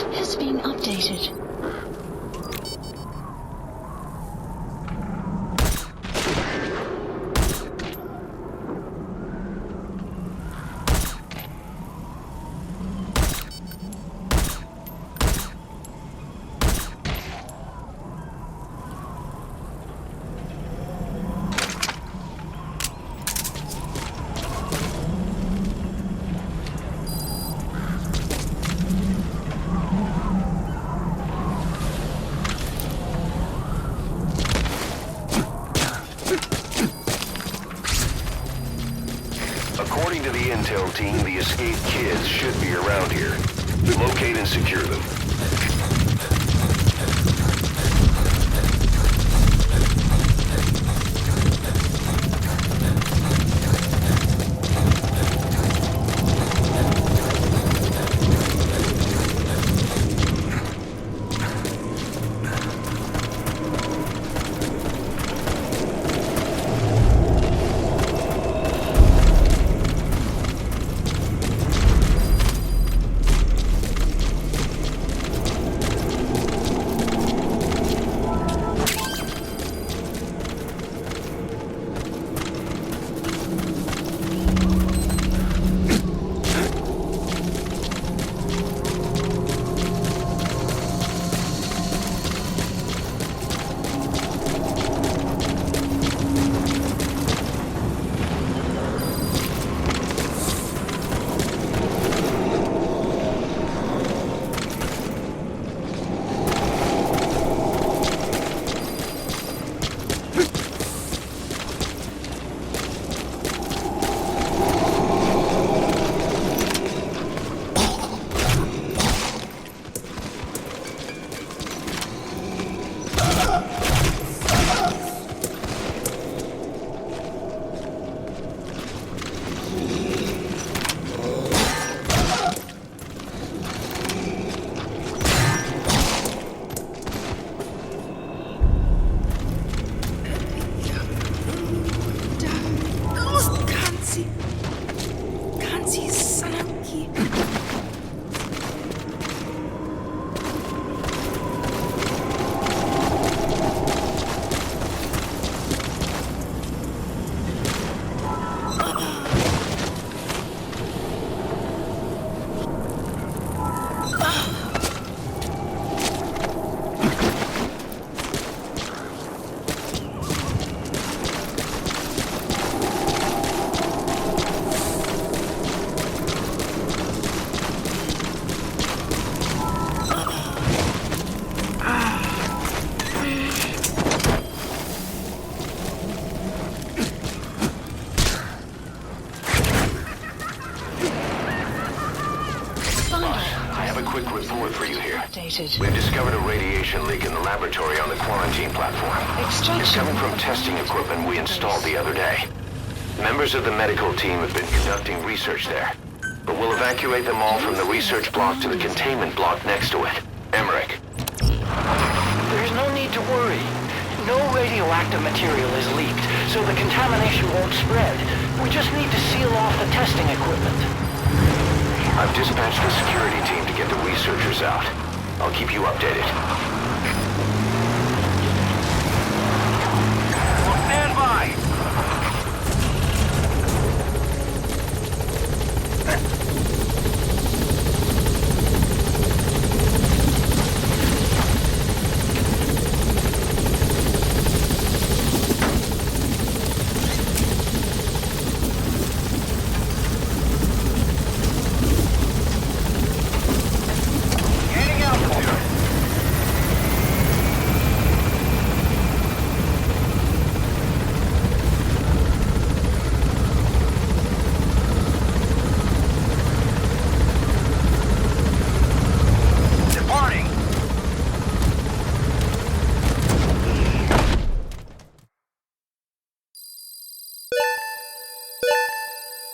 map has been updated. According to the intel team, the escaped kids should be around here. Locate and secure them. We've discovered a radiation leak in the laboratory on the quarantine platform. It's coming from testing equipment we installed the other day. Members of the medical team have been conducting research there, but we'll evacuate them all from the research block to the containment block next to it. Emmerich. There's no need to worry. No radioactive material is leaked, so the contamination won't spread. We just need to seal off the testing equipment. I've dispatched the security team to get the researchers out. I'll keep you updated. Stand by!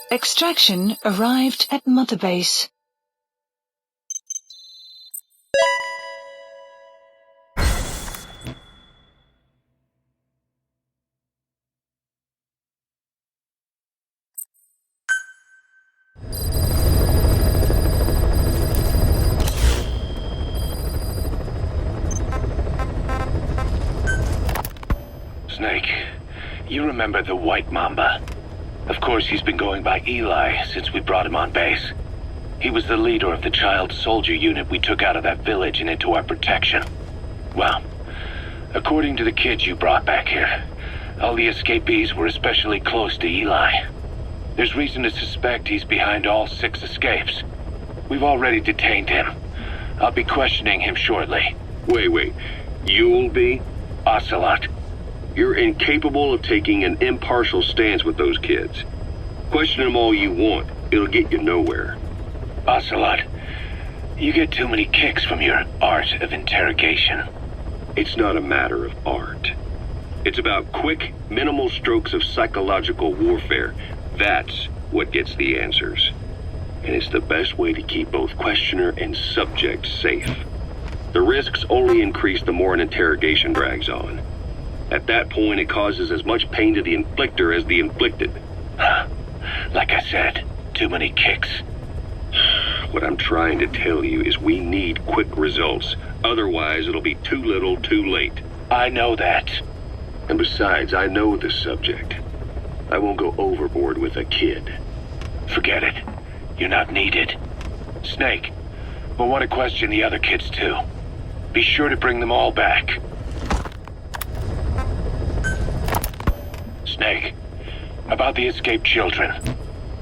Extraction arrived at Mother Base. You remember the White Mamba? Of course, he's been going by Eli since we brought him on base. He was the leader of the child soldier unit we took out of that village and into our protection. Well, according to the kids you brought back here, all the escapees were especially close to Eli. There's reason to suspect he's behind all 6 escapes. We've already detained him. I'll be questioning him shortly. Wait. You'll be? Ocelot. You're incapable of taking an impartial stance with those kids. Question them all you want. It'll get you nowhere. Ocelot, you get too many kicks from your art of interrogation. It's not a matter of art. It's about quick, minimal strokes of psychological warfare. That's what gets the answers. And it's the best way to keep both questioner and subject safe. The risks only increase the more an interrogation drags on. At that point, it causes as much pain to the inflictor as the inflicted. Like I said, too many kicks. What I'm trying to tell you is we need quick results. Otherwise, it'll be too little, too late. I know that. And besides, I know the subject. I won't go overboard with a kid. Forget it. You're not needed. Snake, we'll want to question the other kids too. Be sure to bring them all back. Snake, about the escaped children.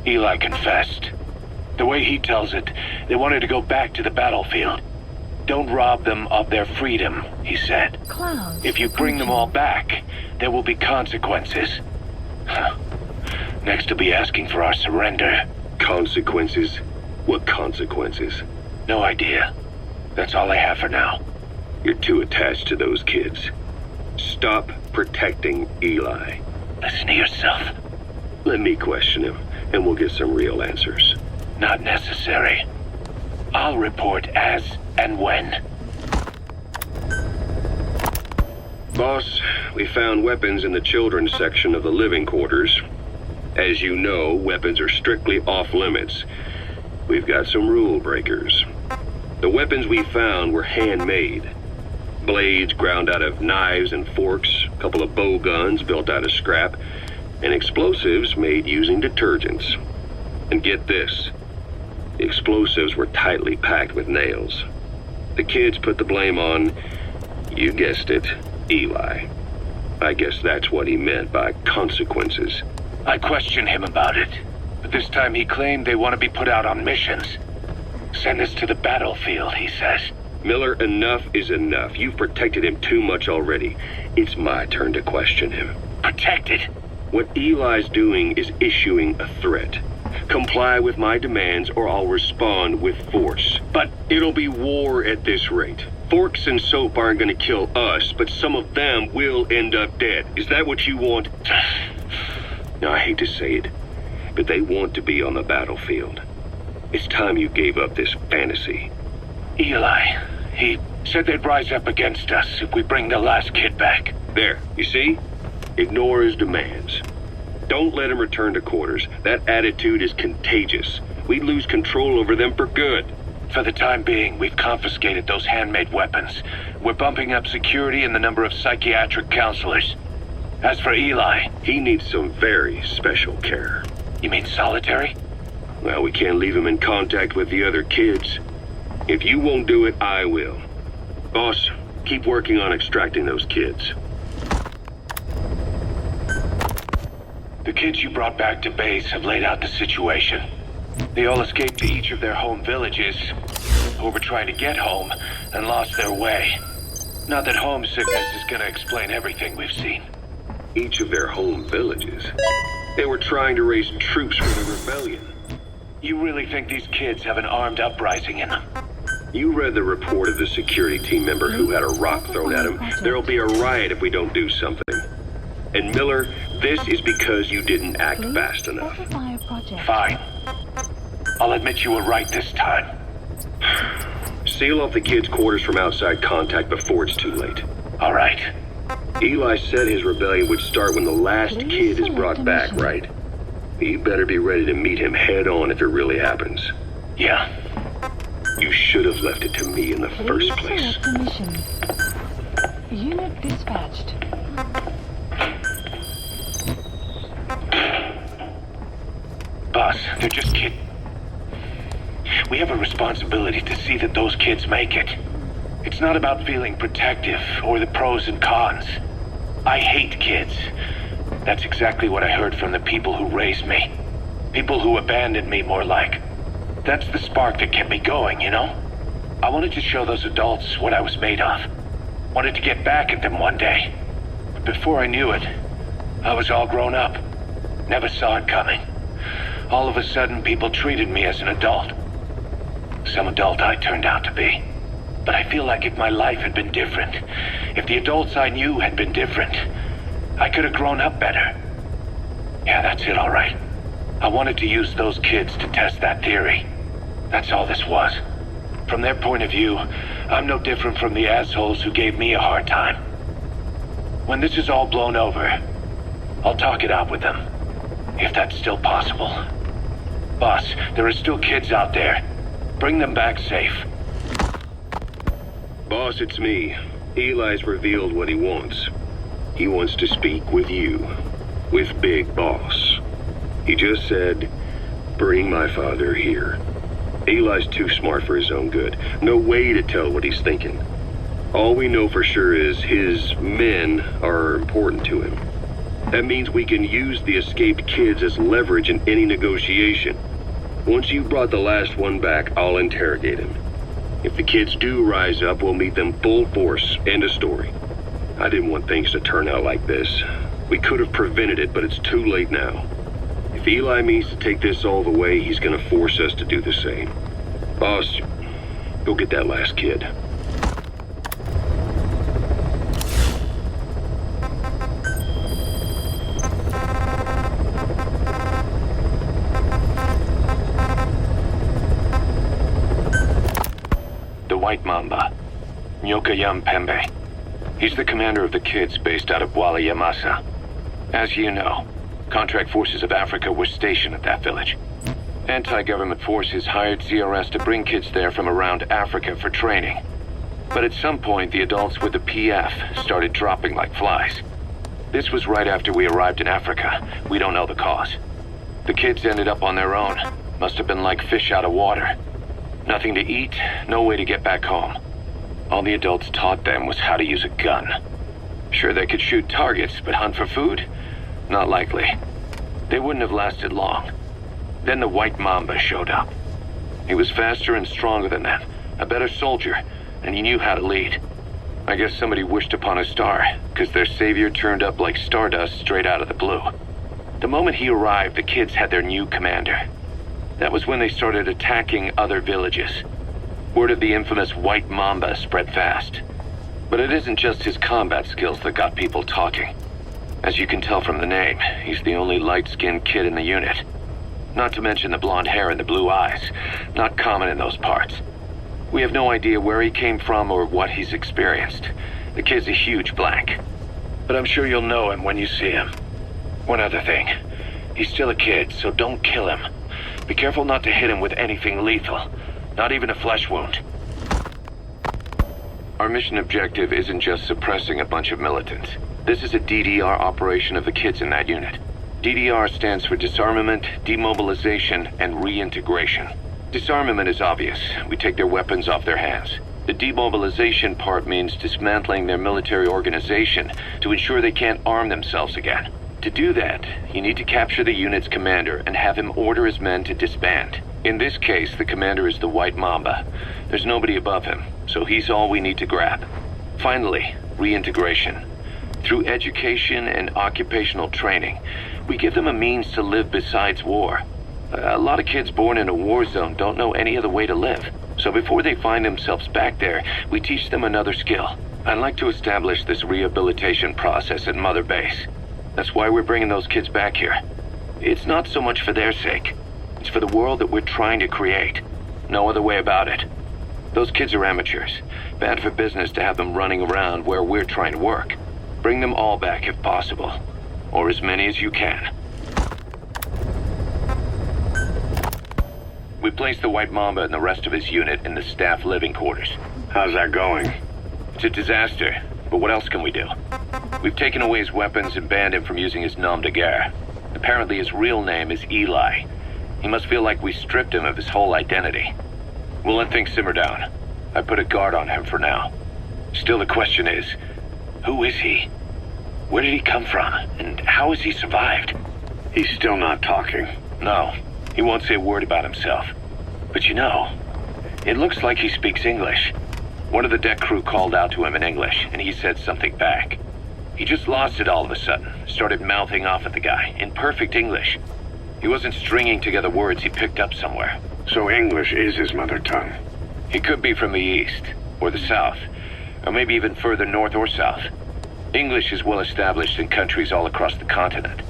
Eli confessed. The way he tells it, they wanted to go back to the battlefield. Don't rob them of their freedom, he said. Clouds. If you bring them all back, there will be consequences. Next, he'll be asking for our surrender. Consequences? What consequences? No idea. That's all I have for now. You're too attached to those kids. Stop protecting Eli. Listen to yourself. Let me question him, and we'll get some real answers. Not necessary. I'll report as and when. Boss, we found weapons in the children's section of the living quarters. As you know, weapons are strictly off limits. We've got some rule breakers. The weapons we found were handmade. Blades ground out of knives and forks, a couple of bow guns built out of scrap, and explosives made using detergents. And get this, the explosives were tightly packed with nails. The kids put the blame on, you guessed it, Eli. I guess that's what he meant by consequences. I questioned him about it, but this time he claimed they want to be put out on missions. Send us to the battlefield, he says. Miller, enough is enough. You've protected him too much already. It's my turn to question him. Protected? What Eli's doing is issuing a threat. Comply with my demands or I'll respond with force. But it'll be war at this rate. Forks and soap aren't gonna kill us, but some of them will end up dead. Is that what you want? Now, I hate to say it, but they want to be on the battlefield. It's time you gave up this fantasy. Eli, he said they'd rise up against us if we bring the last kid back. There, you see? Ignore his demands. Don't let him return to quarters. That attitude is contagious. We'd lose control over them for good. For the time being, we've confiscated those handmade weapons. We're bumping up security and the number of psychiatric counselors. As for Eli, he needs some very special care. You mean solitary? Well, we can't leave him in contact with the other kids. If you won't do it, I will. Boss, keep working on extracting those kids. The kids you brought back to base have laid out the situation. They all escaped to each of their home villages, or were trying to get home, and lost their way. Not that homesickness is gonna explain everything we've seen. Each of their home villages? They were trying to raise troops for the rebellion. You really think these kids have an armed uprising in them? You read the report of the security team member who had a rock thrown at him. There'll be a riot if we don't do something. And Miller, this is because you didn't act fast enough. Fine. I'll admit you were right this time. Seal off the kids' quarters from outside contact before it's too late. All right. Eli said his rebellion would start when the last kid is brought back, right? You better be ready to meet him head on if it really happens. Yeah. You should have left it to me in the first place. Unit dispatched. They're just kids. We have a responsibility to see that those kids make it. It's not about feeling protective or the pros and cons. I hate kids. That's exactly what I heard from the people who raised me. People who abandoned me, more like. That's the spark that kept me going, you know? I wanted to show those adults what I was made of. Wanted to get back at them one day. But before I knew it, I was all grown up. Never saw it coming. All of a sudden, people treated me as an adult. Some adult I turned out to be. But I feel like if my life had been different, if the adults I knew had been different, I could have grown up better. Yeah, that's it, all right. I wanted to use those kids to test that theory. That's all this was. From their point of view, I'm no different from the assholes who gave me a hard time. When this is all blown over, I'll talk it out with them. If that's still possible. Boss, there are still kids out there. Bring them back safe. Boss, it's me. Eli's revealed what he wants. He wants to speak with you. With Big Boss. He just said, bring my father here. Eli's too smart for his own good. No way to tell what he's thinking. All we know for sure is his men are important to him. That means we can use the escaped kids as leverage in any negotiation. Once you brought the last one back, I'll interrogate him. If the kids do rise up, we'll meet them full force. End of story. I didn't want things to turn out like this. We could have prevented it, but it's too late now. If Eli means to take this all the way, he's gonna force us to do the same. Boss, go get that last kid. The White Mamba, Nyokayam Pembe. He's the commander of the kids based out of Wala Yamasa. As you know, contract forces of Africa were stationed at that village. Anti-government forces hired CRS to bring kids there from around Africa for training. But at some point, the adults with the PF started dropping like flies. This was right after we arrived in Africa. We don't know the cause. The kids ended up on their own. Must have been like fish out of water. Nothing to eat, no way to get back home. All the adults taught them was how to use a gun. Sure, they could shoot targets, but hunt for food? Not likely. They wouldn't have lasted long. Then the White Mamba showed up. He was faster and stronger than them, a better soldier, and he knew how to lead. I guess somebody wished upon a star, because their savior turned up like stardust straight out of the blue. The moment he arrived, the kids had their new commander. That was when they started attacking other villages. Word of the infamous White Mamba spread fast. But it isn't just his combat skills that got people talking. As you can tell from the name, he's the only light-skinned kid in the unit. Not to mention the blonde hair and the blue eyes. Not common in those parts. We have no idea where he came from or what he's experienced. The kid's a huge blank. But I'm sure you'll know him when you see him. One other thing. He's still a kid, so don't kill him. Be careful not to hit him with anything lethal. Not even a flesh wound. Our mission objective isn't just suppressing a bunch of militants. This is a DDR operation of the kids in that unit. DDR stands for disarmament, demobilization, and reintegration. Disarmament is obvious. We take their weapons off their hands. The demobilization part means dismantling their military organization to ensure they can't arm themselves again. To do that, you need to capture the unit's commander and have him order his men to disband. In this case, the commander is the White Mamba. There's nobody above him, so he's all we need to grab. Finally, reintegration. Through education and occupational training, we give them a means to live besides war. A lot of kids born in a war zone don't know any other way to live. So before they find themselves back there, we teach them another skill. I'd like to establish this rehabilitation process at Mother Base. That's why we're bringing those kids back here. It's not so much for their sake. It's for the world that we're trying to create. No other way about it. Those kids are amateurs. Bad for business to have them running around where we're trying to work. Bring them all back if possible. Or as many as you can. We placed the White Mamba and the rest of his unit in the staff living quarters. How's that going? It's a disaster, but what else can we do? We've taken away his weapons and banned him from using his nom de guerre. Apparently his real name is Eli. He must feel like we stripped him of his whole identity. We'll let things simmer down. I put a guard on him for now. Still, the question is, who is he? Where did he come from? And how has he survived? He's still not talking. No, he won't say a word about himself. But you know, it looks like he speaks English. One of the deck crew called out to him in English, and he said something back. He just lost it all of a sudden, started mouthing off at the guy, in perfect English. He wasn't stringing together words he picked up somewhere. So English is his mother tongue. He could be from the east, or the south, or maybe even further north or south. English is well established in countries all across the continent.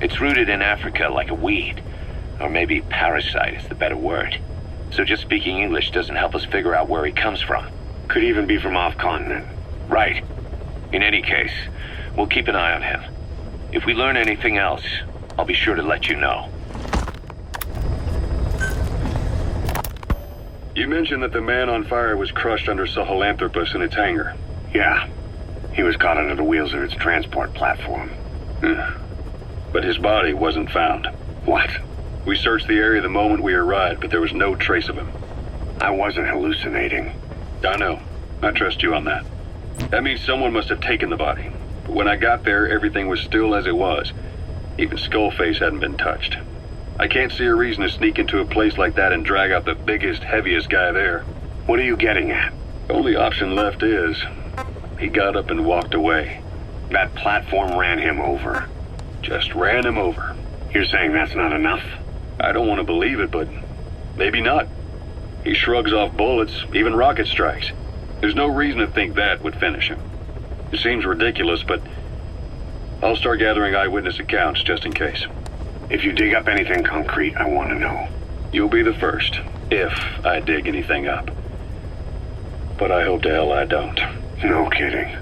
It's rooted in Africa like a weed, or maybe parasite is the better word. So just speaking English doesn't help us figure out where he comes from. Could even be from off-continent. Right. In any case, we'll keep an eye on him. If we learn anything else, I'll be sure to let you know. You mentioned that the man on fire was crushed under Sahelanthropus in its hangar. Yeah. He was caught under the wheels of its transport platform. But his body wasn't found. What? We searched the area the moment we arrived, but there was no trace of him. I wasn't hallucinating. I know. I trust you on that. That means someone must have taken the body. But when I got there, everything was still as it was. Even Skullface hadn't been touched. I can't see a reason to sneak into a place like that and drag out the biggest, heaviest guy there. What are you getting at? The only option left is... he got up and walked away. That platform ran him over. Just ran him over. You're saying that's not enough? I don't want to believe it, but maybe not. He shrugs off bullets, even rocket strikes. There's no reason to think that would finish him. It seems ridiculous, but I'll start gathering eyewitness accounts just in case. If you dig up anything concrete, I want to know. You'll be the first, if I dig anything up. But I hope to hell I don't. No kidding.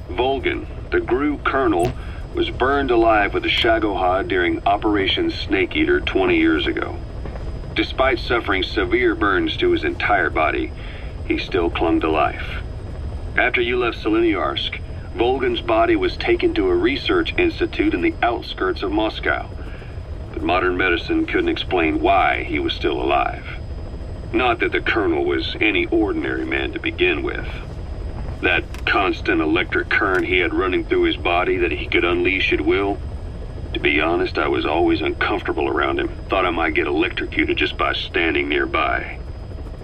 Volgan, the GRU colonel, was burned alive with a Shagohod during Operation Snake Eater 20 years ago. Despite suffering severe burns to his entire body, he still clung to life. After you left Seleniarsk, Volgan's body was taken to a research institute in the outskirts of Moscow, but modern medicine couldn't explain why he was still alive. Not that the colonel was any ordinary man to begin with. That constant electric current he had running through his body that he could unleash at will. To be honest, I was always uncomfortable around him. Thought I might get electrocuted just by standing nearby.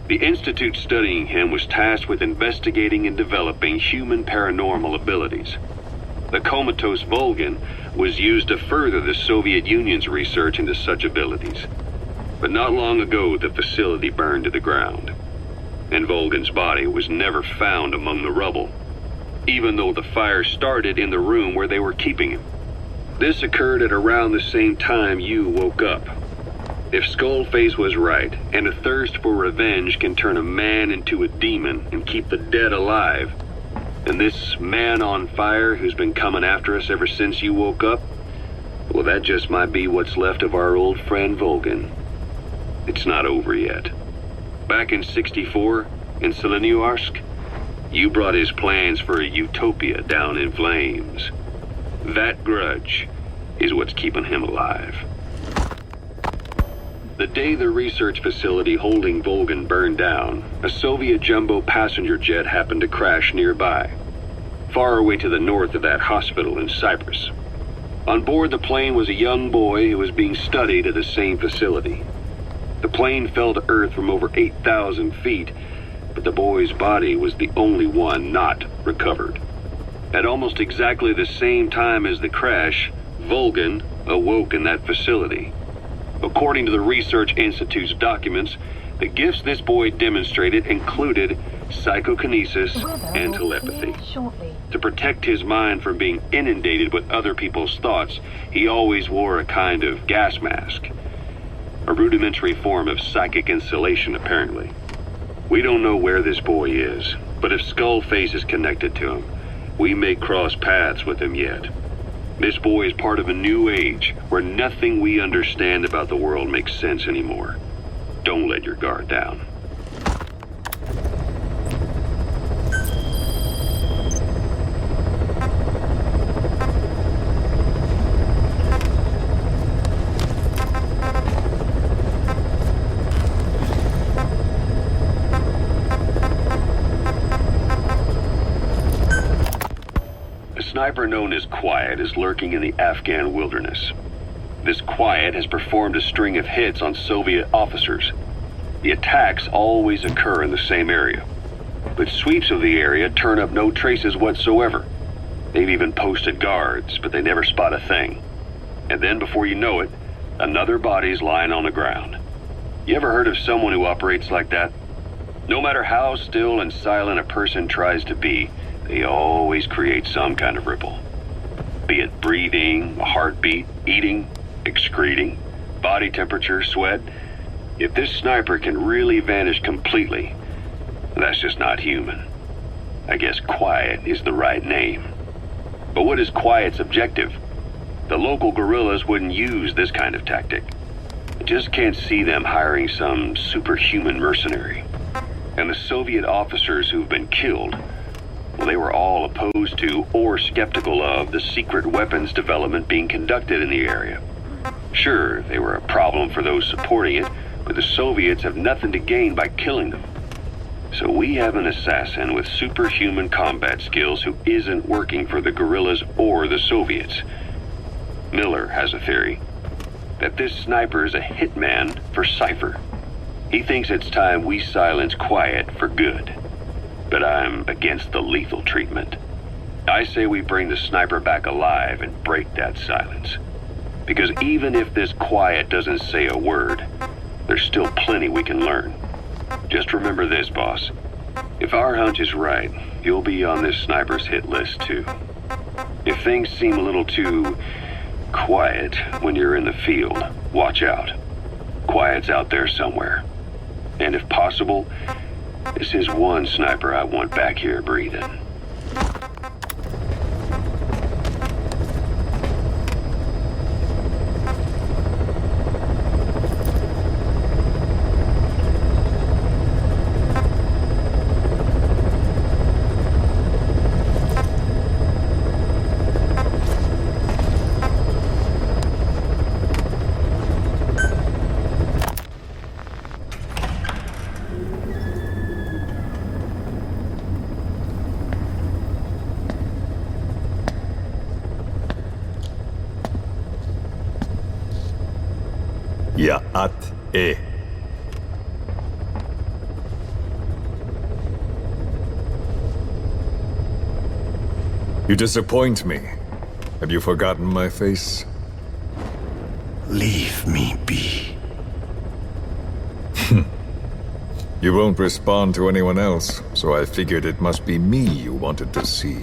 The institute studying him was tasked with investigating and developing human paranormal abilities. The comatose Volgan was used to further the Soviet Union's research into such abilities. But not long ago, the facility burned to the ground. And Volgan's body was never found among the rubble, even though the fire started in the room where they were keeping him. This occurred at around the same time you woke up. If Skullface was right, and a thirst for revenge can turn a man into a demon and keep the dead alive, then this man on fire who's been coming after us ever since you woke up, well, that just might be what's left of our old friend Volgan. It's not over yet. Back in '64, in Seleniarsk, you brought his plans for a utopia down in flames. That grudge is what's keeping him alive. The day the research facility holding Volgan burned down, a Soviet jumbo passenger jet happened to crash nearby, far away to the north of that hospital in Cyprus. On board the plane was a young boy who was being studied at the same facility. The plane fell to Earth from over 8,000 feet, but the boy's body was the only one not recovered. At almost exactly the same time as the crash, Volgan awoke in that facility. According to the Research Institute's documents, the gifts this boy demonstrated included psychokinesis and telepathy. To protect his mind from being inundated with other people's thoughts, he always wore a kind of gas mask. A rudimentary form of psychic insulation, apparently. We don't know where this boy is, but if Skullface is connected to him, we may cross paths with him yet. This boy is part of a new age where nothing we understand about the world makes sense anymore. Don't let your guard down. sniper known as Quiet is lurking in the Afghan wilderness. This Quiet has performed a string of hits on Soviet officers. The attacks always occur in the same area, but sweeps of the area turn up no traces whatsoever. They've even posted guards, but they never spot a thing. And then before you know it, another body's lying on the ground. You ever heard of someone who operates like that? No matter how still and silent a person tries to be, they always create some kind of ripple. Be it breathing, a heartbeat, eating, excreting, body temperature, sweat. If this sniper can really vanish completely, that's just not human. I guess Quiet is the right name. But what is Quiet's objective? The local guerrillas wouldn't use this kind of tactic. I just can't see them hiring some superhuman mercenary. And the Soviet officers who've been killed, well, they were all opposed to or skeptical of the secret weapons development being conducted in the area. Sure, they were a problem for those supporting it, but the Soviets have nothing to gain by killing them. So we have an assassin with superhuman combat skills who isn't working for the guerrillas or the Soviets. Miller has a theory that this sniper is a hitman for Cypher. He thinks it's time we silence Quiet for good. But I'm against the lethal treatment. I say we bring the sniper back alive and break that silence. Because even if this Quiet doesn't say a word, there's still plenty we can learn. Just remember this, boss. If our hunch is right, you'll be on this sniper's hit list too. If things seem a little too quiet when you're in the field, watch out. Quiet's out there somewhere. And if possible, this is one sniper I want back here breathing. Yaat-e. You disappoint me. Have you forgotten my face? Leave me be. You won't respond to anyone else, so I figured it must be me you wanted to see.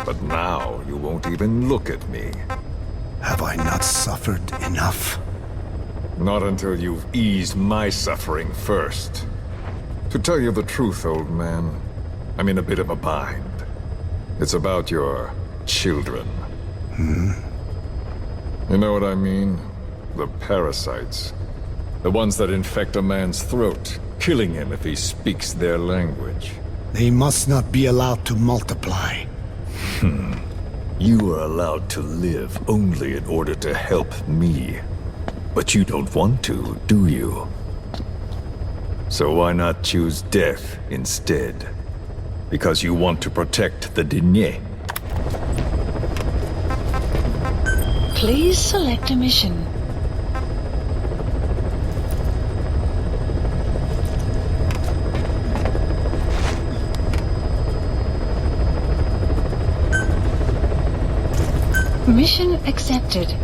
But now you won't even look at me. Have I not suffered enough? Not until you've eased my suffering first. To tell you the truth, old man, I'm in a bit of a bind. It's about your children. You know what I mean? The parasites. The ones that infect a man's throat, killing him if he speaks their language. They must not be allowed to multiply. You are allowed to live only in order to help me. But you don't want to, do you? So why not choose death instead? Because you want to protect the Diné. Please select a mission. Mission accepted.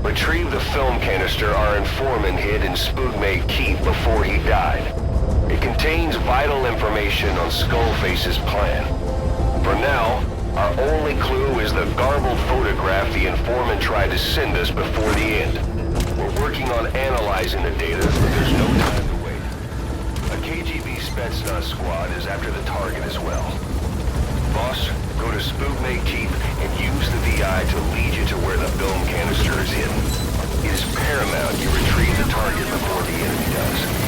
Retrieve the film canister our informant hid in Spoogmade Keep before he died. It contains vital information on Skullface's plan. For now, Our only clue is the garbled photograph the informant tried to send us before the end. We're working on analyzing the data, but there's no time to wait. A KGB Spetsnaz squad is after the target as well. Boss, go to Sputnik Keep and use the VI to lead you to where the film canister is hidden. It is paramount you retrieve the target before the enemy does.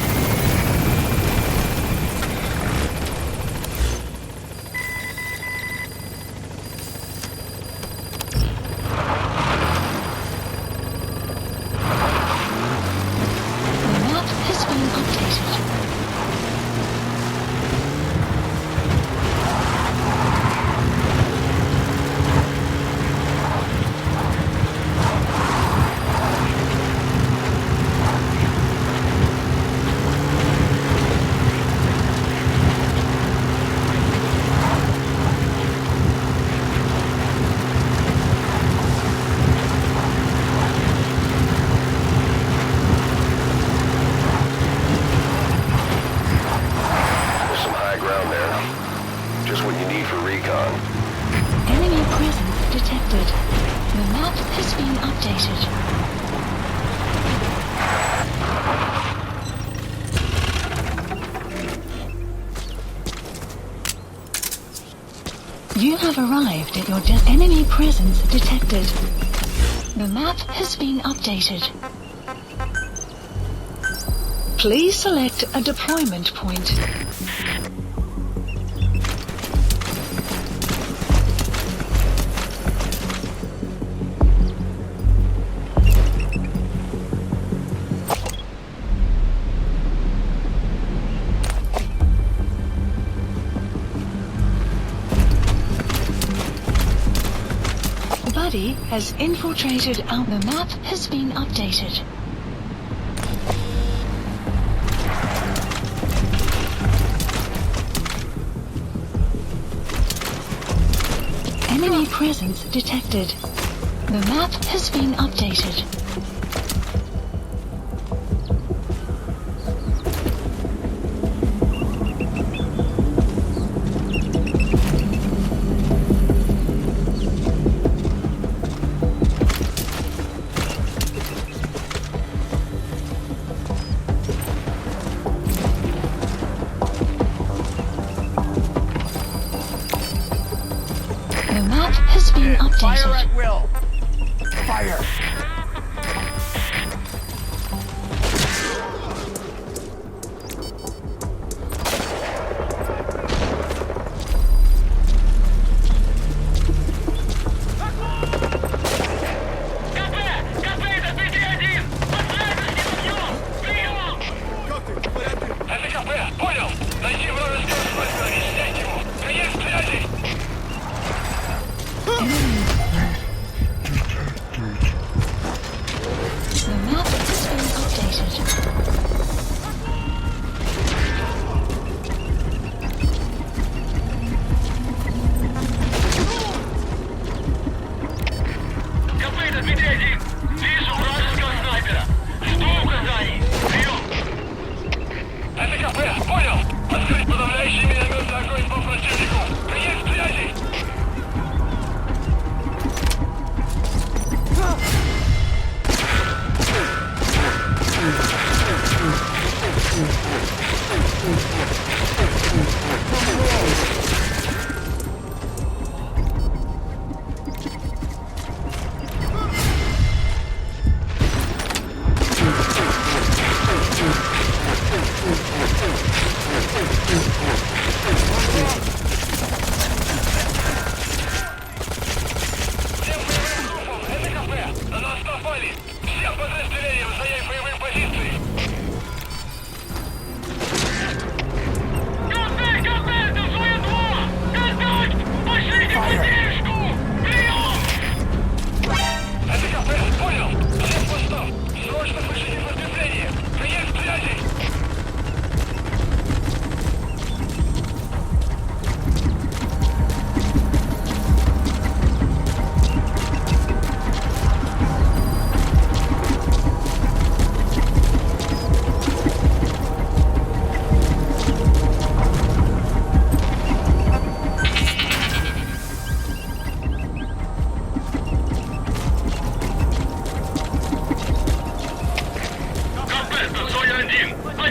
You have arrived at your enemy presence detected. The map has been updated. Please select a deployment point. Has infiltrated our... The map has been updated. Enemy presence detected. The map has been updated. Fire at will! Fire!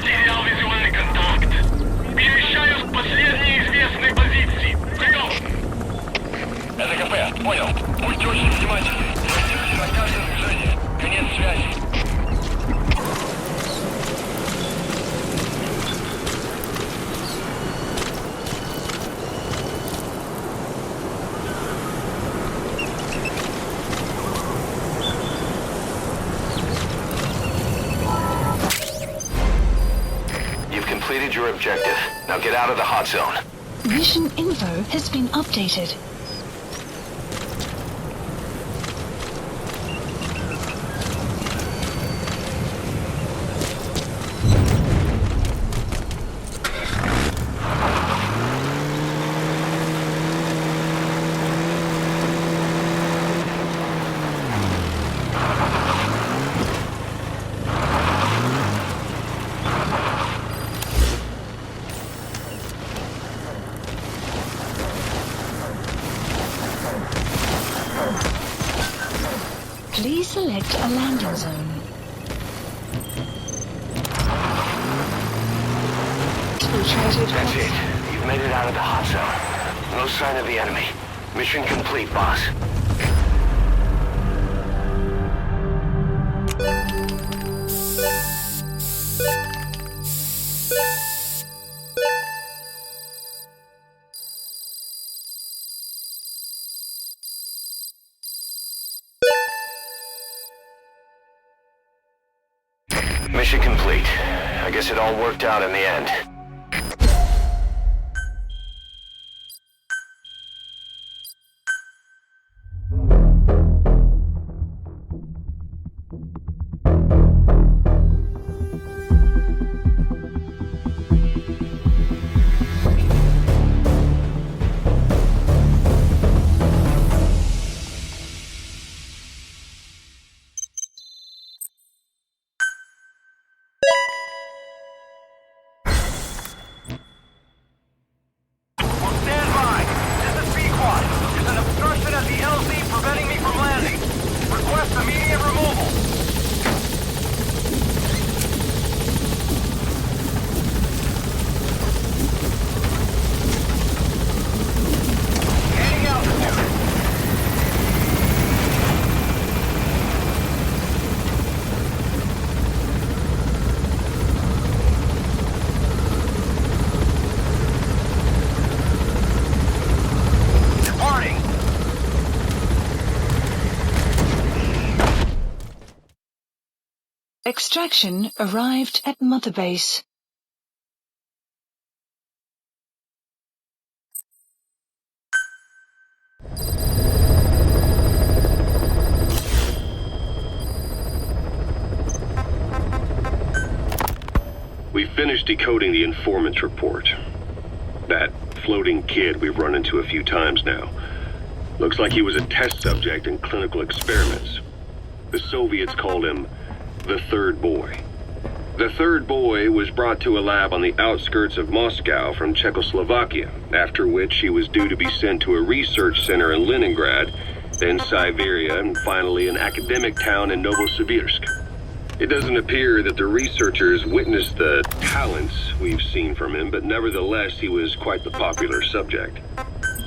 Потерял визуальный контакт. Перемещаюсь к последней известной позиции. Прием! Это КП, понял. Будьте очень внимательны. Реагируйте на каждое движение. Конец связи. Completed your objective. Now get out of the hot zone. Mission info has been updated. Please select a landing zone. That's it. You've made it out of the hot zone. No sign of the enemy. Mission complete, boss. Mission complete. I guess it all worked out in the end. Extraction arrived at Mother Base. We finished decoding the informant's report. That floating kid we've run into a few times now. Looks like he was a test subject in clinical experiments. The Soviets called him the Third Boy. The Third Boy was brought to a lab on the outskirts of Moscow from Czechoslovakia, after which he was due to be sent to a research center in Leningrad, then Siberia, and finally an academic town in Novosibirsk. It doesn't appear that the researchers witnessed the talents we've seen from him, but nevertheless he was quite the popular subject.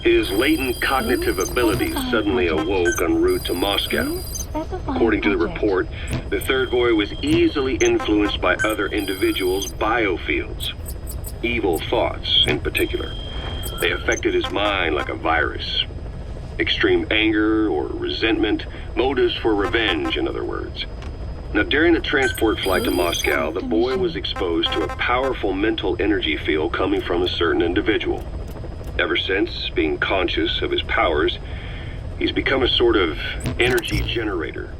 His latent cognitive abilities suddenly awoke en route to Moscow. According to the report, the Third Boy was easily influenced by other individuals' biofields. Evil thoughts, in particular. They affected his mind like a virus. Extreme anger or resentment, motives for revenge, in other words. Now, during the transport flight to Moscow, the boy was exposed to a powerful mental energy field coming from a certain individual. Ever since, being conscious of his powers, he's become a sort of energy generator.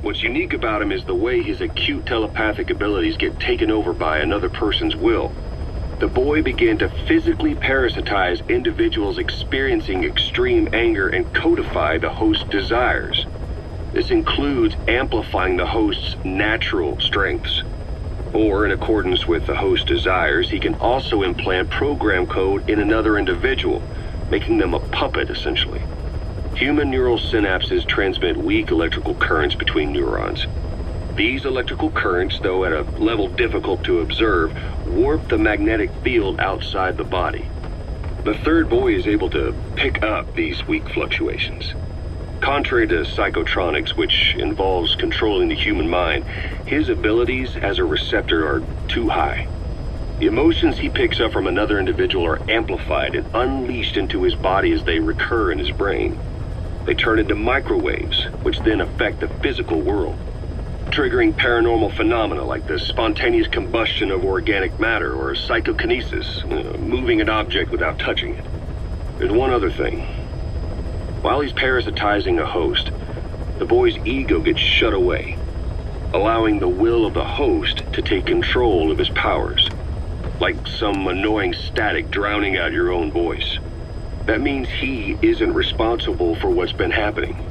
What's unique about him is the way his acute telepathic abilities get taken over by another person's will. The boy began to physically parasitize individuals experiencing extreme anger and codify the host's desires. This includes amplifying the host's natural strengths. Or, in accordance with the host's desires, he can also implant program code in another individual, making them a puppet, essentially. Human neural synapses transmit weak electrical currents between neurons. These electrical currents, though at a level difficult to observe, warp the magnetic field outside the body. The third boy is able to pick up these weak fluctuations. Contrary to psychotronics, which involves controlling the human mind, his abilities as a receptor are too high. The emotions he picks up from another individual are amplified and unleashed into his body as they recur in his brain. They turn into microwaves, which then affect the physical world, triggering paranormal phenomena like the spontaneous combustion of organic matter or psychokinesis, moving an object without touching it. There's one other thing. While he's parasitizing a host, the boy's ego gets shut away, allowing the will of the host to take control of his powers, like some annoying static drowning out your own voice. That means he isn't responsible for what's been happening.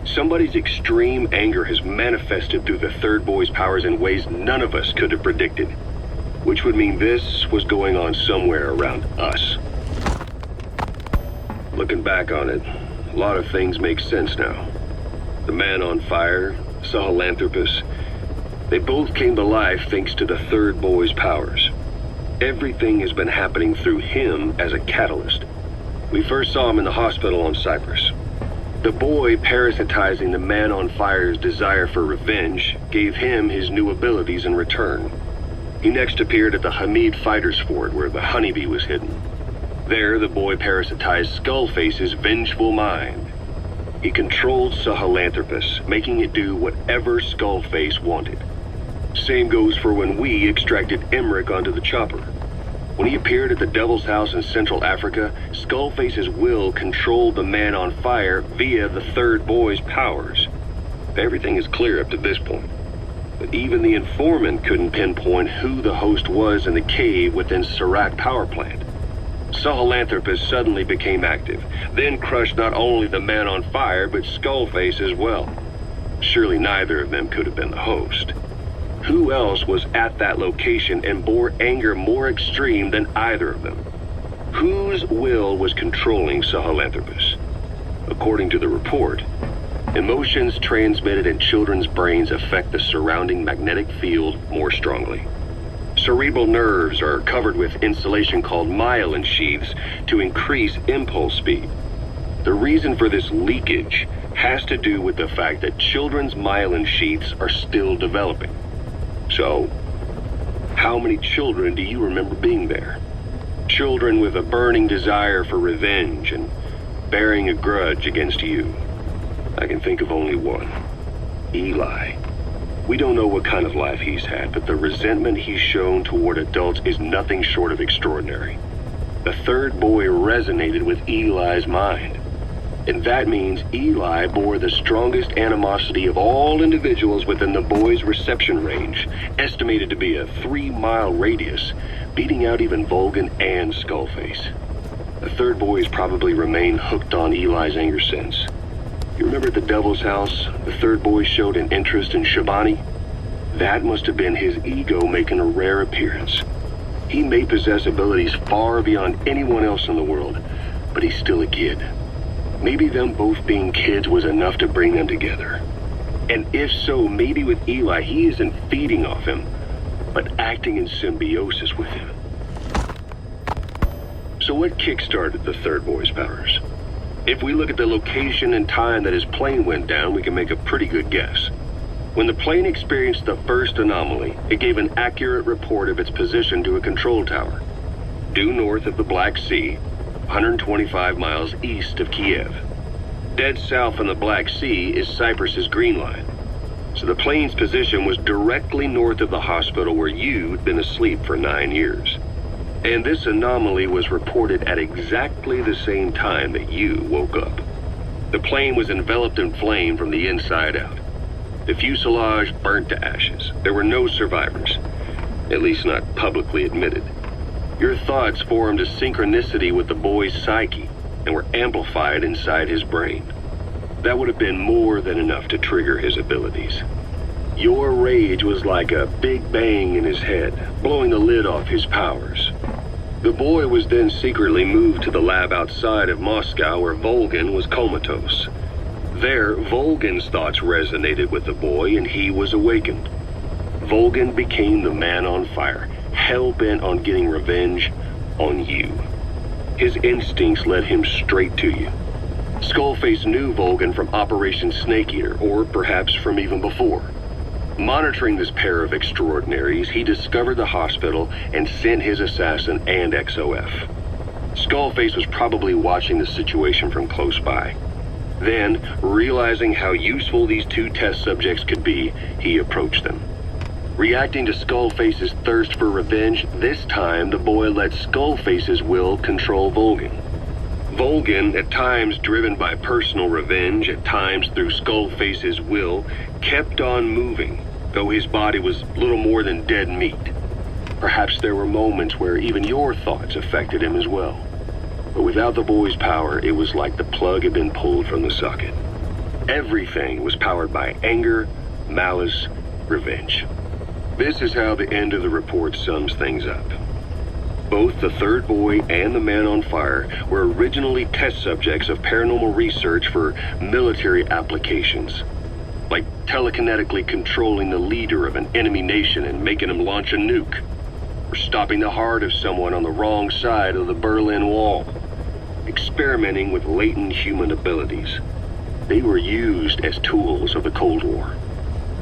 Somebody's extreme anger has manifested through the third boy's powers in ways none of us could have predicted, which would mean this was going on somewhere around us. Looking back on it, a lot of things make sense now. The man on fire, Sahelanthropus, they both came to life thanks to the third boy's powers. Everything has been happening through him as a catalyst. We first saw him in the hospital on Cyprus. The boy parasitizing the man on fire's desire for revenge gave him his new abilities in return. He next appeared at the Hamid Fighters Fort where the honeybee was hidden. There, the boy parasitized Skullface's vengeful mind. He controlled Sahelanthropus, making it do whatever Skullface wanted. Same goes for when we extracted Emmerich onto the chopper. When he appeared at the Devil's House in Central Africa, Skullface's will controlled the man on fire via the third boy's powers. Everything is clear up to this point. But even the informant couldn't pinpoint who the host was in the cave within Serac power plant. Sahelanthropus suddenly became active, then crushed not only the man on fire, but Skullface as well. Surely neither of them could have been the host. Who else was at that location and bore anger more extreme than either of them? Whose will was controlling Sahelanthropus? According to the report, emotions transmitted in children's brains affect the surrounding magnetic field more strongly. Cerebral nerves are covered with insulation called myelin sheaths to increase impulse speed. The reason for this leakage has to do with the fact that children's myelin sheaths are still developing. So, how many children do you remember being there? Children with a burning desire for revenge and bearing a grudge against you. I can think of only one. Eli. We don't know what kind of life he's had, but the resentment he's shown toward adults is nothing short of extraordinary. The third boy resonated with Eli's mind. And that means Eli bore the strongest animosity of all individuals within the boy's reception range, estimated to be a 3-mile radius, beating out even Volgan and Skullface. The third boy has probably remained hooked on Eli's anger since. You remember at the Devil's House, the third boy showed an interest in Shabani? That must have been his ego making a rare appearance. He may possess abilities far beyond anyone else in the world, but he's still a kid. Maybe them both being kids was enough to bring them together. And if so, maybe with Eli, he isn't feeding off him, but acting in symbiosis with him. So what kickstarted the third boy's powers? If we look at the location and time that his plane went down, we can make a pretty good guess. When the plane experienced the first anomaly, it gave an accurate report of its position to a control tower, due north of the Black Sea, 125 miles east of Kiev. Dead south on the Black Sea is Cyprus's Green Line. So the plane's position was directly north of the hospital where you'd been asleep for 9 years. And this anomaly was reported at exactly the same time that you woke up. The plane was enveloped in flame from the inside out. The fuselage burnt to ashes. There were no survivors, at least not publicly admitted. Your thoughts formed a synchronicity with the boy's psyche and were amplified inside his brain. That would have been more than enough to trigger his abilities. Your rage was like a big bang in his head, blowing the lid off his powers. The boy was then secretly moved to the lab outside of Moscow where Volgan was comatose. There, Volgan's thoughts resonated with the boy, and he was awakened. Volgan became the man on fire, hell-bent on getting revenge on you. His instincts led him straight to you. Skullface knew Volgan from Operation Snake Eater, or perhaps from even before. Monitoring this pair of extraordinaries, he discovered the hospital and sent his assassin and XOF. Skullface was probably watching the situation from close by. Then, realizing how useful these two test subjects could be, he approached them. Reacting to Skullface's thirst for revenge, this time the boy let Skullface's will control Volgan. Volgan, at times driven by personal revenge, at times through Skullface's will, kept on moving, though his body was little more than dead meat. Perhaps there were moments where even your thoughts affected him as well. But without the boy's power, it was like the plug had been pulled from the socket. Everything was powered by anger, malice, revenge. This is how the end of the report sums things up. Both the third boy and the man on fire were originally test subjects of paranormal research for military applications, like telekinetically controlling the leader of an enemy nation and making him launch a nuke, or stopping the heart of someone on the wrong side of the Berlin Wall, experimenting with latent human abilities. They were used as tools of the Cold War.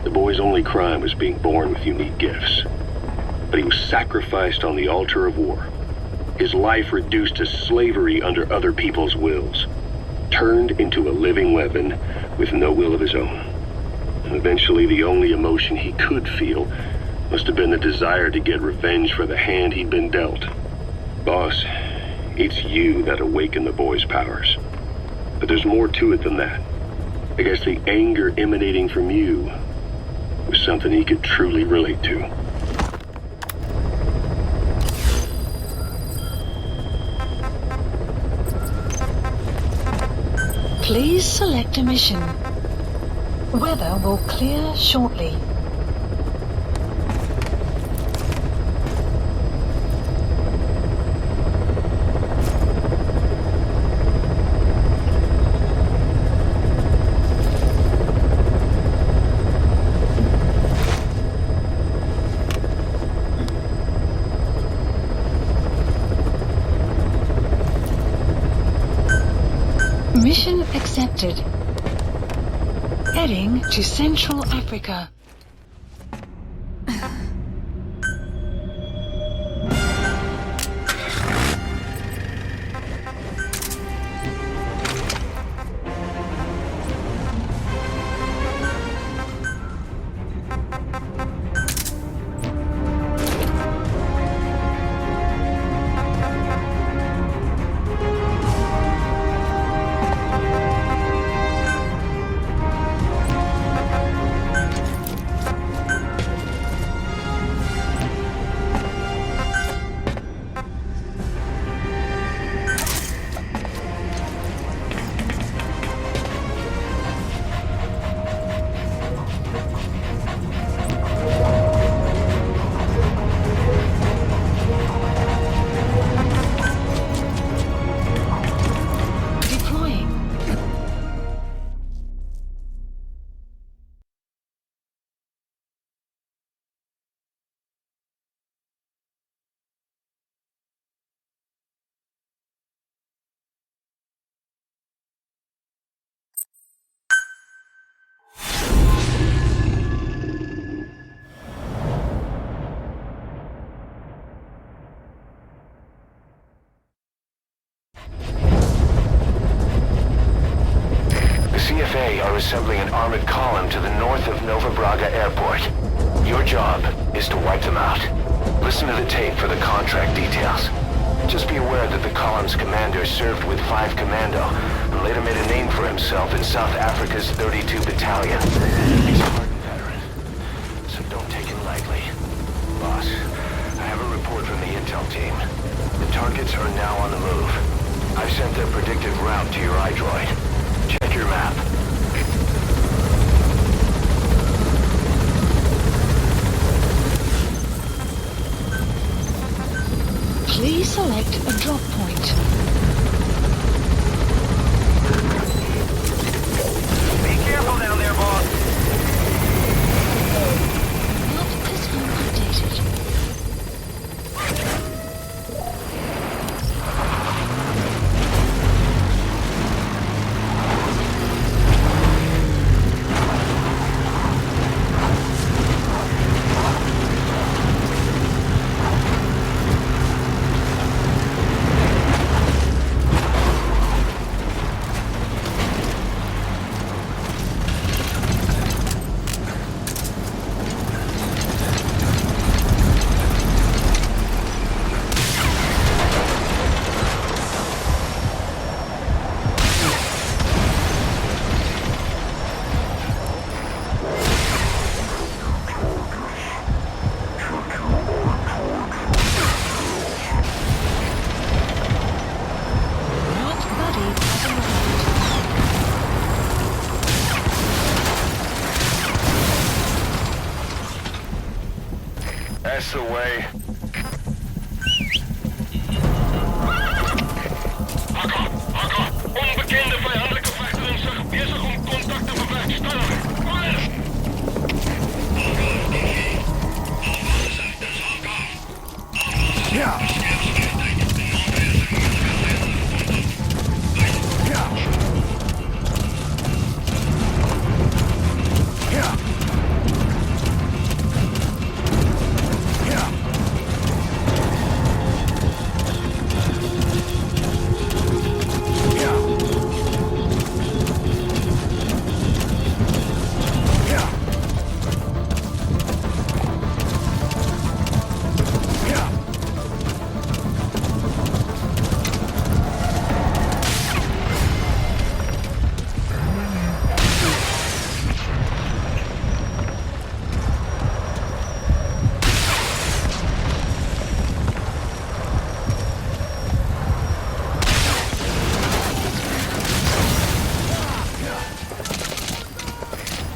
The boy's only crime was being born with unique gifts. But he was sacrificed on the altar of war. His life reduced to slavery under other people's wills. Turned into a living weapon with no will of his own. And eventually the only emotion he could feel must have been the desire to get revenge for the hand he'd been dealt. Boss, it's you that awakened the boy's powers. But there's more to it than that. I guess the anger emanating from you was something he could truly relate to. Please select a mission. Weather will clear shortly. Mission accepted. Heading to Central Africa. CFA are assembling an armored column to the north of Nova Braga Airport. Your job is to wipe them out. Listen to the tape for the contract details. Just be aware that the column's commander served with 5 Commando and later made a name for himself in South Africa's 32 Battalion. He's a hardened veteran, so don't take him lightly. Boss, I have a report from the intel team. The targets are now on the move. I've sent their predicted route to your iDroid. Check your map. Please select a drop point. That's the way. Akka, onbekende vijandelijke vechteren zijn bezig om contact te bewerkstelligen. Fire! Ja.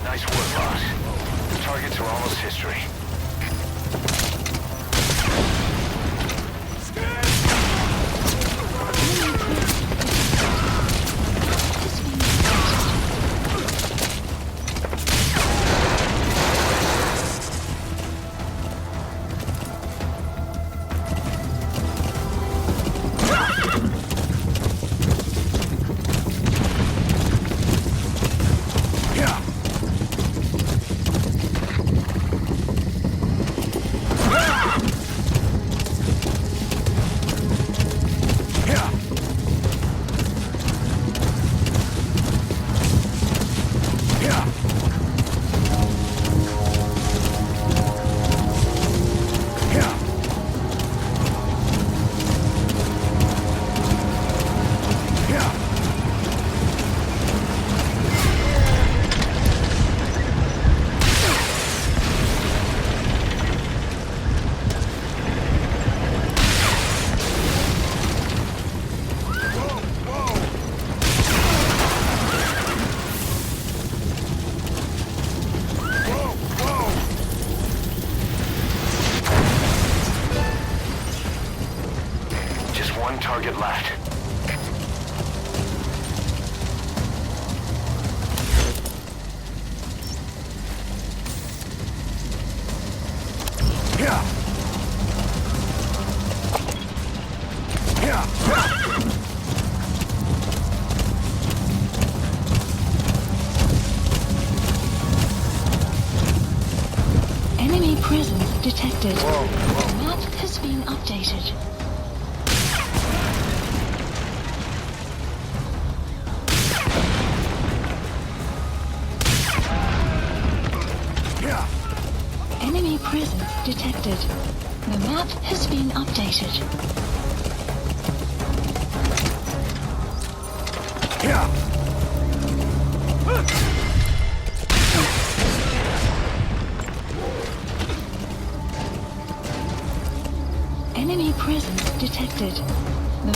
Nice work, boss. The targets are almost history. Just one target left. Enemy presence detected. The map has been updated. Enemy presence detected. The map has been updated. Enemy presence detected. The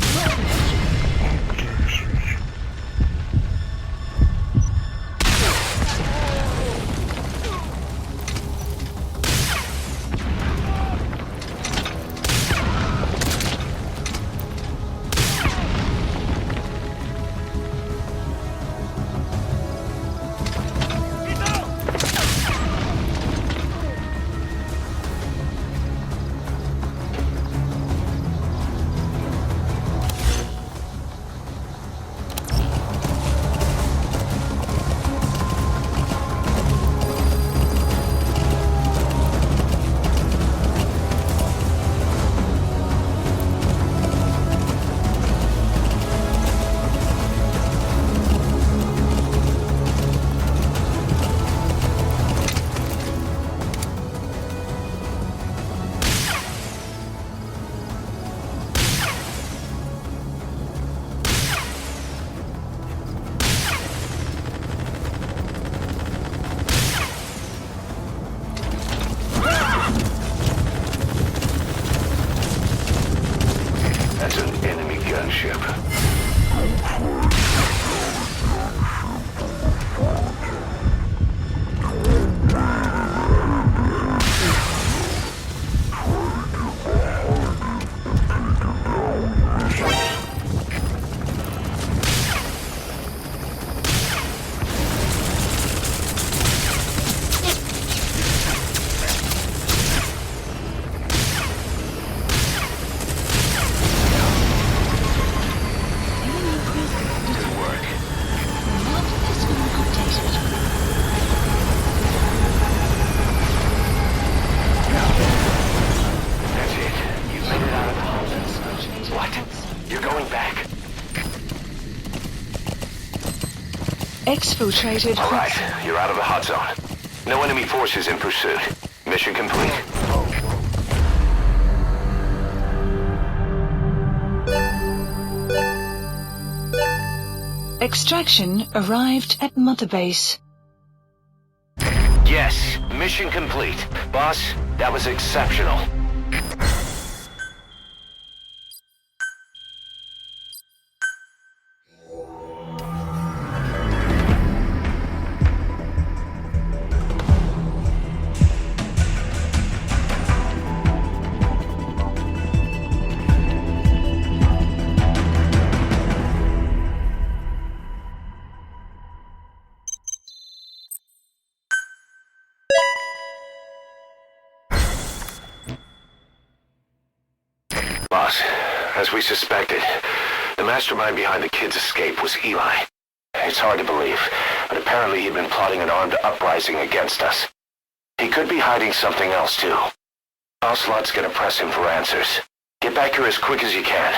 exfiltrated All hot right, zone. you're out of the hot zone. No enemy forces in pursuit. Mission complete. Extraction arrived at Mother Base. Yes, mission complete. Boss, that was exceptional. Boss, as we suspected, the mastermind behind the kid's escape was Eli. It's hard to believe, but apparently he'd been plotting an armed uprising against us. He could be hiding something else too. Ocelot's gonna press him for answers. Get back here as quick as you can.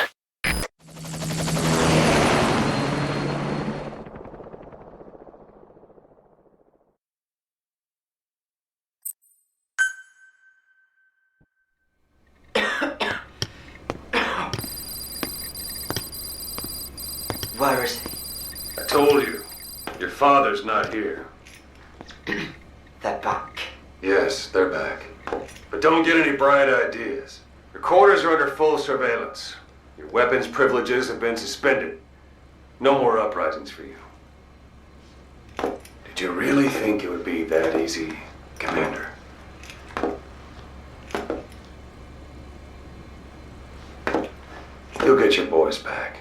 Where is he? I told you. Your father's not here. They're back. Yes, they're back. But don't get any bright ideas. Your quarters are under full surveillance. Your weapons privileges have been suspended. No more uprisings for you. Did you really think it would be that easy, Commander? You'll get your boys back.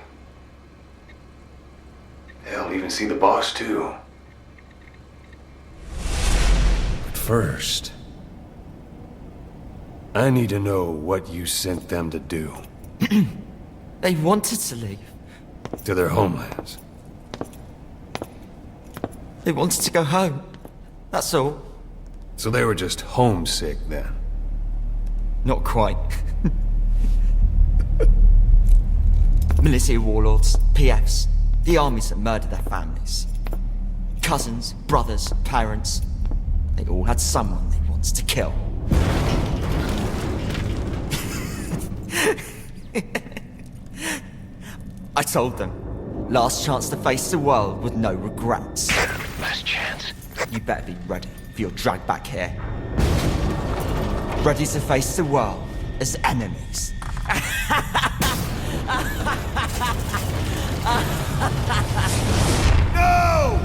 They'll even see the boss, too. But first, I need to know what you sent them to do. They wanted to leave. To their homelands. They wanted to go home. That's all. So they were just homesick then? Not quite. Militia warlords, PFs, the armies that murdered their families. Cousins, brothers, parents. They all had someone they wanted to kill. I told them, last chance to face the world with no regrets. Last chance. You better be ready for your drag back here. Ready to face the world as enemies. No!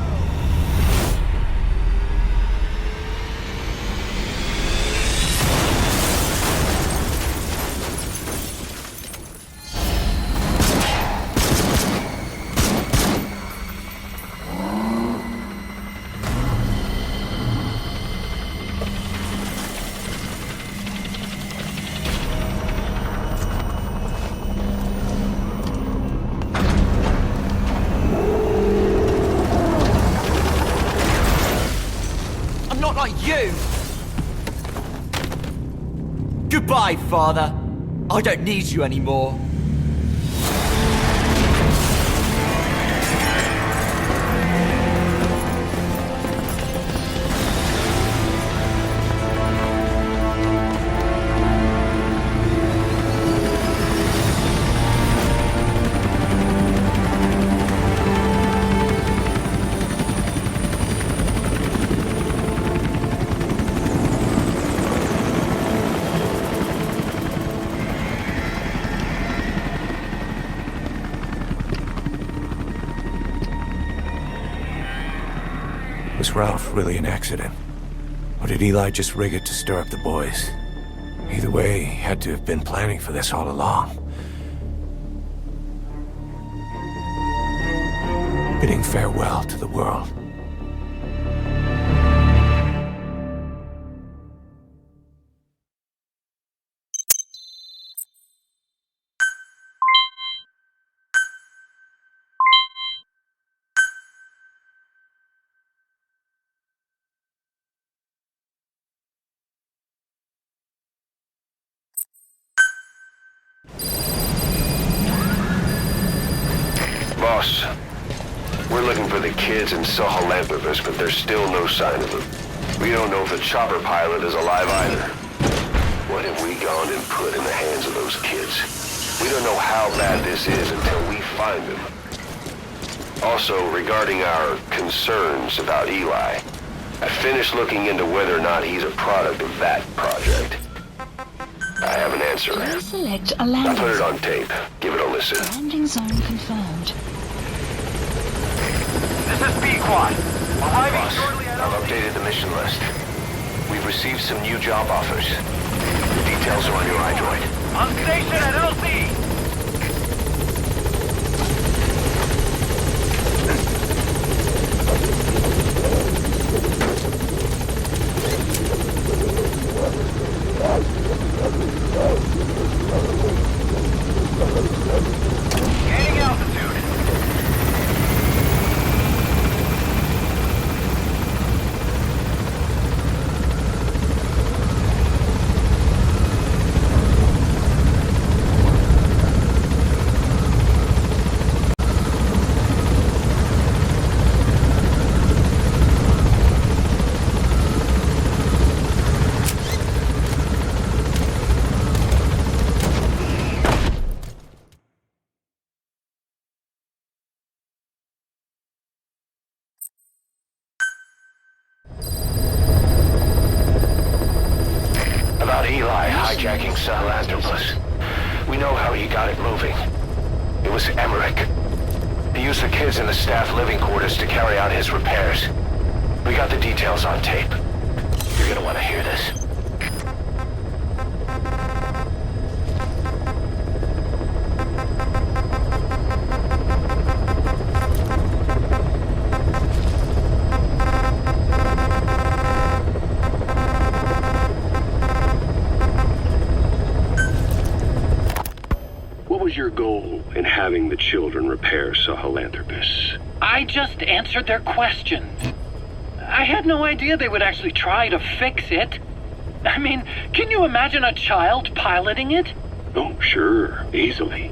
Not like you! Goodbye, Father. I don't need you anymore. Was Ralph really an accident? Or did Eli just rig it to stir up the boys? Either way, he had to have been planning for this all along. Bidding farewell to the world. Boss, We're looking for the kids in Sahelanthropus, but there's still no sign of them. We don't know if the chopper pilot is alive either. What have we gone and put in the hands of those kids? We don't know how bad this is until we find them. Also, regarding our concerns about Eli, I finished looking into whether or not he's a product of that project. I have an answer. Please select a I landing put it zone. on tape. Give it a listen. Landing zone confirmed. This is B-Quad. Arriving Boss, shortly at I've updated the mission list. We've received some new job offers. The details are on your iDroid. On station at LC. Gaining altitude. About Eli hijacking Sahelanthropus. We know how he got it moving. It was Emmerich. He used the kids in the staff living quarters to carry out his repairs. We got the details on tape. You're gonna want to hear this. What was your goal in having the children repair Sahelanthropus? I just answered their questions. I had no idea they would actually try to fix it. I mean, can you imagine a child piloting it? Oh, sure, easily.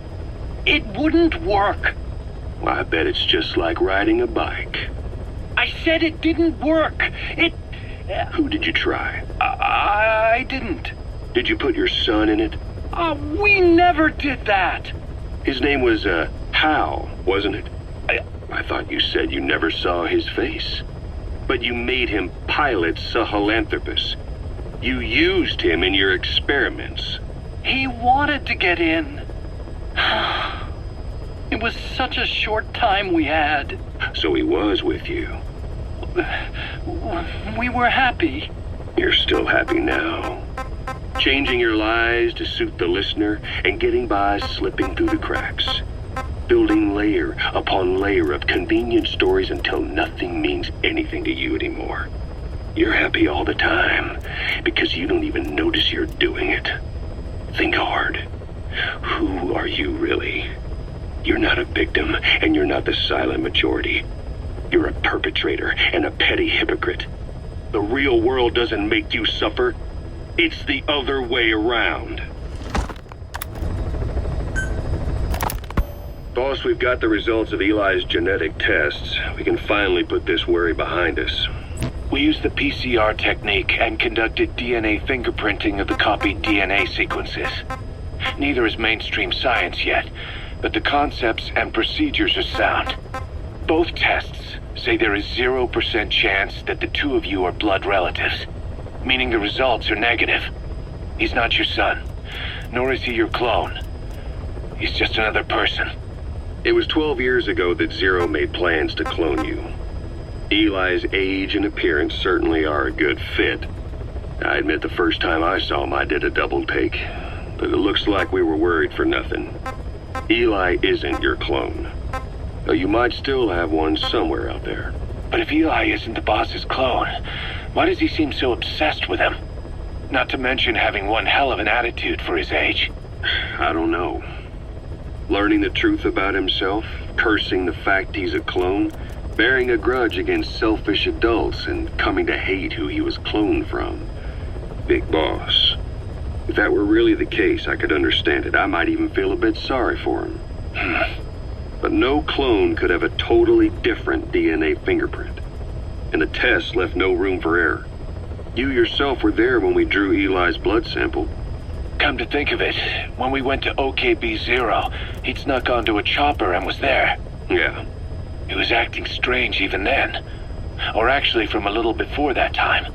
It wouldn't work. Well, I bet it's just like riding a bike. I said it didn't work. Who did you try? I didn't. Did you put your son in it? We never did that. His name was, Hal, wasn't it? I thought you said you never saw his face. But you made him pilot Sahelanthropus. You used him in your experiments. He wanted to get in. It was such a short time we had. So he was with you. We were happy. You're still happy now. Changing your lies to suit the listener and getting by slipping through the cracks. Building layer upon layer of convenient stories until nothing means anything to you anymore. You're happy all the time because you don't even notice you're doing it. Think hard. Who are you really? You're not a victim and you're not the silent majority. You're a perpetrator and a petty hypocrite. The real world doesn't make you suffer. It's the other way around. Boss, we've got the results of Eli's genetic tests. We can finally put this worry behind us. We used the PCR technique and conducted DNA fingerprinting of the copied DNA sequences. Neither is mainstream science yet, but the concepts and procedures are sound. Both tests say there is 0% chance that the two of you are blood relatives, meaning the results are negative. He's not your son, nor is he your clone. He's just another person. It was 12 years ago that Zero made plans to clone you. Eli's age and appearance certainly are a good fit. I admit the first time I saw him I did a double take, but it looks like we were worried for nothing. Eli isn't your clone, though you might still have one somewhere out there. But if Eli isn't the boss's clone, why does he seem so obsessed with him? Not to mention having one hell of an attitude for his age. I don't know. Learning the truth about himself, cursing the fact he's a clone, bearing a grudge against selfish adults, and coming to hate who he was cloned from. Big boss. If that were really the case, I could understand it. I might even feel a bit sorry for him. But no clone could have a totally different DNA fingerprint. And the tests left no room for error. You yourself were there when we drew Eli's blood sample. Come to think of it, when we went to OKB-0, he'd snuck onto a chopper and was there. Yeah. He was acting strange even then. Or actually from a little before that time.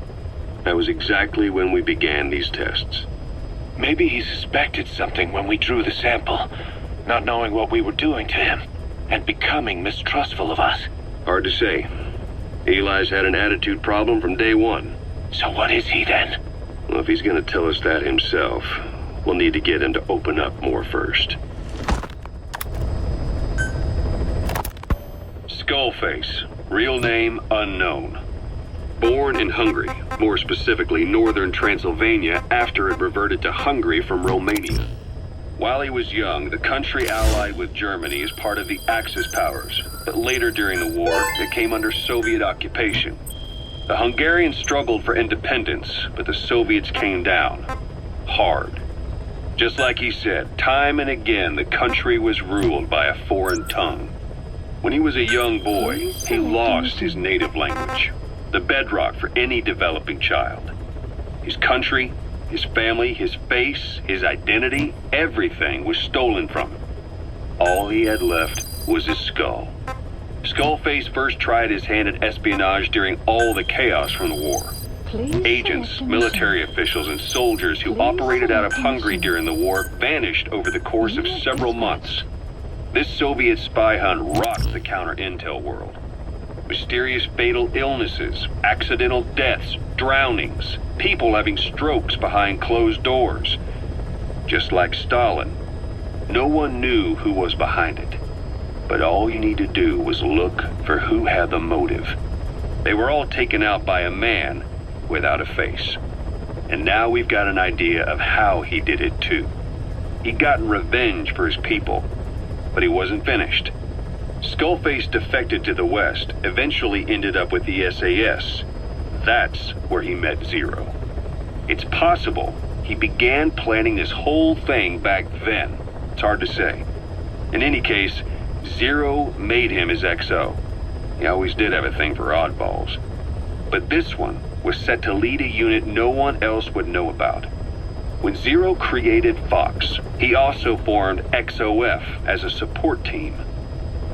That was exactly when we began these tests. Maybe he suspected something when we drew the sample, not knowing what we were doing to him, and becoming mistrustful of us. Hard to say. Eli's had an attitude problem from day one. So what is he then? Well, if he's gonna tell us that himself, we'll need to get him to open up more first. Skullface, real name unknown. Born in Hungary, more specifically northern Transylvania after it reverted to Hungary from Romania. While he was young, the country allied with Germany as part of the Axis powers, but later during the war, it came under Soviet occupation. The Hungarians struggled for independence, but the Soviets came down. Hard. Just like he said, time and again the country was ruled by a foreign tongue. When he was a young boy, he lost his native language, the bedrock for any developing child. His country, his family, his face, his identity, everything was stolen from him. All he had left was his skull. Skullface first tried his hand at espionage during all the chaos from the war. Agents, military officials, and soldiers who operated out of Hungary during the war vanished over the course of several months. This Soviet spy hunt rocked the counter-intel world. Mysterious fatal illnesses, accidental deaths, drownings, people having strokes behind closed doors. Just like Stalin, no one knew who was behind it. But all you need to do was look for who had the motive. They were all taken out by a man without a face. And now we've got an idea of how he did it too. He'd gotten revenge for his people, but he wasn't finished. Skullface defected to the West, eventually ended up with the SAS. That's where he met Zero. It's possible he began planning this whole thing back then. It's hard to say. In any case, Zero made him his XO. He always did have a thing for oddballs. But this one was set to lead a unit no one else would know about. When Zero created Fox, he also formed XOF as a support team.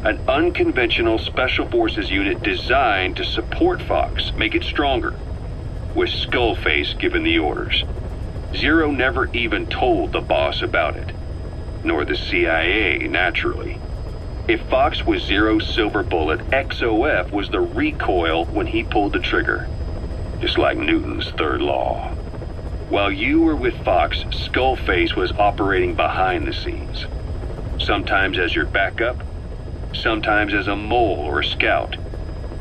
An unconventional special forces unit designed to support Fox, make it stronger, with Skullface giving the orders. Zero never even told the boss about it, nor the CIA, naturally. If Fox was Zero's silver bullet, XOF was the recoil when he pulled the trigger, just like Newton's third law. While you were with Fox, Skullface was operating behind the scenes, sometimes as your backup, sometimes as a mole or a scout,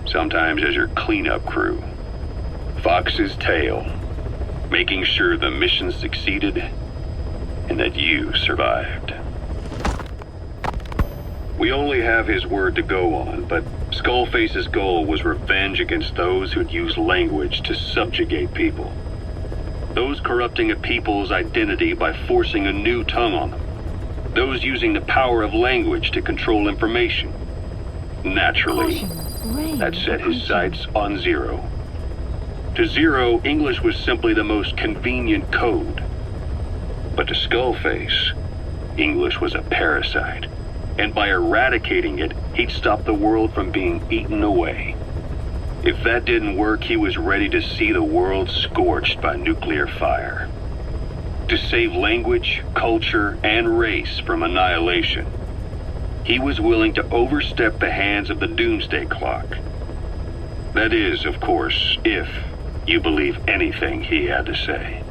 sometimes as your cleanup crew. Fox's tail, making sure the mission succeeded and that you survived. We only have his word to go on, but Skullface's goal was revenge against those who'd use language to subjugate people. Those corrupting a people's identity by forcing a new tongue on them. Those using the power of language to control information. Naturally, that set his sights on Zero. To Zero, English was simply the most convenient code. But to Skullface, English was a parasite. And by eradicating it, he'd stop the world from being eaten away. If that didn't work, he was ready to see the world scorched by nuclear fire. To save language, culture, and race from annihilation, he was willing to overstep the hands of the doomsday clock. That is, of course, if you believe anything he had to say.